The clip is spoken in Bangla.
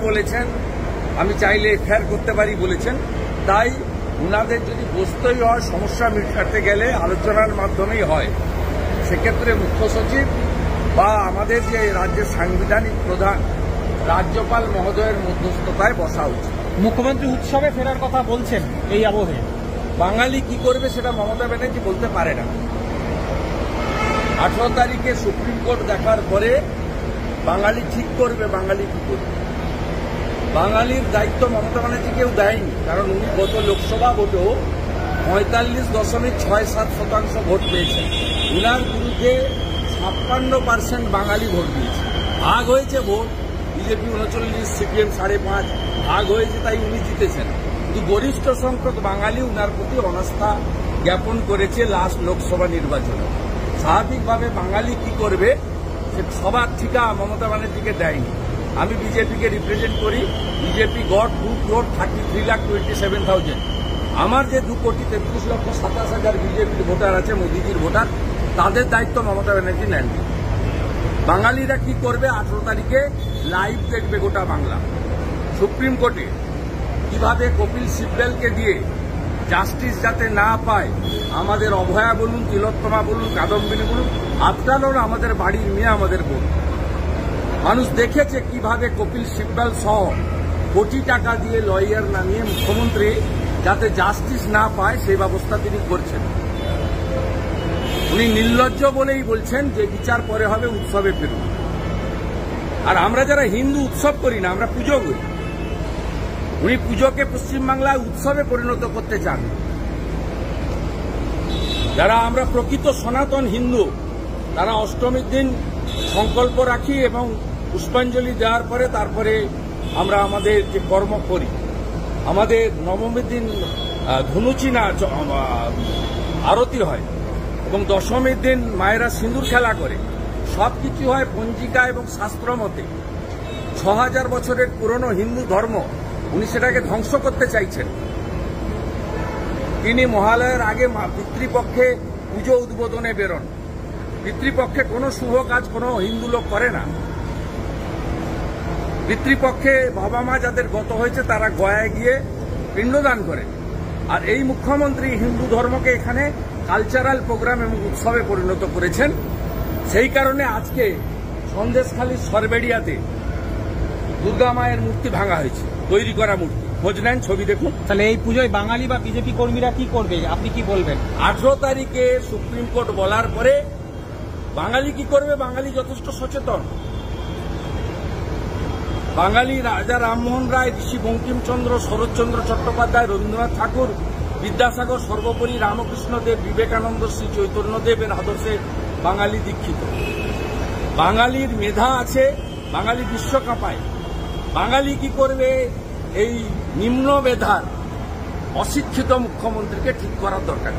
বলেছেন, আমি চাইলে এফআইআর করতে পারি বলেছেন। তাই উনাদের যদি বসতেই হয়, সমস্যা মেটাতে গেলে আলোচনার মাধ্যমেই হয়। সেক্ষেত্রে মুখ্য সচিব বা আমাদের যে রাজ্যের সাংবিধানিক প্রধান রাজ্যপাল মহোদয়ের মধ্যস্থতায় বসা উচিত। মুখ্যমন্ত্রী উৎসবে ফেরার কথা বলছেন এই আবহে। বাঙালি কি করবে সেটা মমতা ব্যানার্জি বলতে পারে না। 18 তারিখে সুপ্রিম কোর্ট দেখার পরে বাঙালি ঠিক করবে বাঙালি কি করবে। বাঙালির দায়িত্ব মমতা ব্যানার্জি কেউ দেয়নি, কারণ উনি গত লোকসভা ভোটেও 45.67% ভোট পেয়েছেন। উনার বিরুদ্ধে 56% বাঙালি ভোট দিয়েছে। ভাগ হয়েছে ভোট, বিজেপি 39, সিপিএম 5.5 ভাগ হয়েছে, তাই উনি জিতেছেন। কিন্তু গরিষ্ঠ সংখ্যক বাঙালি উনার প্রতি অনাস্থা জ্ঞাপন করেছে লাস্ট লোকসভা নির্বাচনে। স্বাভাবিকভাবে বাঙালি কি করবে সবার ঠিকা মমতা ব্যানার্জিকে দেয়নি। আমি বিজেপিকে রিপ্রেজেন্ট করি। BJP goat 2,33,27,000। আমার যে 2,33,27,000 বিজেপির ভোটার আছে, মোদীজির ভোটার, তাদের দায়িত্ব মমতা ব্যানার্জি নেননি। বাঙালিরা কি করবে 18 তারিখে লাইভ দেখবে গোটা বাংলা। সুপ্রিম কোর্টে কিভাবে কপিল সিব্বলকে দিয়ে জাস্টিস যাতে না পায়, আমাদের অভয়া বলুন, তিলোত্তমা বলুন, কাদম্বিনী বলুন, আফটার আমাদের বাড়ির মেয়ে, আমাদের বোন। মানুষ দেখেছে কিভাবে কপিল সিব্বল সহ কোটি টাকা দিয়ে লয়ার নামিয়ে মুখ্যমন্ত্রী যাতে জাস্টিস না পায় সেই ব্যবস্থা তিনি করছেন। উনি নির্লজ্জ বলেই বলছেন যে বিচার পরে হবে, উৎসবে ফিরুন। আর আমরা যারা হিন্দু উৎসব করি না, আমরা পুজো করি। উনি পুজোকে পশ্চিমবাংলায় উৎসবে পরিণত করতে চান। যারা আমরা প্রকৃত সনাতন হিন্দু, তারা অষ্টমীর দিন সংকল্প রাখি এবং পুষ্পাঞ্জলি দেওয়ার পরে তারপরে আমরা আমাদের যে কর্ম করি। আমাদের নবমীর দিন ধনুচি না আরতি হয় এবং দশমীর দিন মায়েরা সিঁদুর খেলা করে। সবকিছু হয় পঞ্জিকা এবং শাস্ত্র মতে। 6000 বছরের পুরনো হিন্দু ধর্ম উনি সেটাকে ধ্বংস করতে চাইছেন। তিনি মহালয়ের আগে পিতৃপক্ষে পুজো উদ্বোধনে বেরোন। পিতৃপক্ষে কোনো শুভ কাজ কোনো হিন্দু লোক করে না। পিতৃপক্ষে বাবা মা যাদের গত হয়েছে তারা গয়ায় গিয়ে পিণ্ডদান করে। আর এই মুখ্যমন্ত্রী হিন্দু ধর্মকে এখানে কালচারাল প্রোগ্রাম এবং উৎসবে পরিণত করেছেন। সেই কারণে আজকে সন্দেশখালীর সরবেড়িয়াতে দুর্গা মায়ের মূর্তি ভাঙা হয়েছে, তৈরি করা মূর্তি। খোঁজ নেন, ছবি দেখুন। তাহলে এই পুজোয় বাঙালি বা বিজেপি কর্মীরা কি করবে, আপনি কি বলবেন? 18 তারিখে সুপ্রিম কোর্ট বলার পরে বাঙালি কি করবে, বাঙালি যথেষ্ট সচেতন। বাঙালি রাজা রামমোহন রায়, ঋষি বঙ্কিমচন্দ্র, শরৎচন্দ্র চট্টোপাধ্যায়, রবীন্দ্রনাথ ঠাকুর, বিদ্যাসাগর, সর্বোপরি রামকৃষ্ণ দেব, বিবেকানন্দ, শ্রী চৈতন্যদেবের আদর্শে বাঙালি দীক্ষিত। বাঙালির মেধা আছে, বাঙালি বিশ্ব কাঁপায়। বাঙালি কি করবে এই নিম্ন মেধার অশিক্ষিত মুখ্যমন্ত্রীকে ঠিক করার দরকার।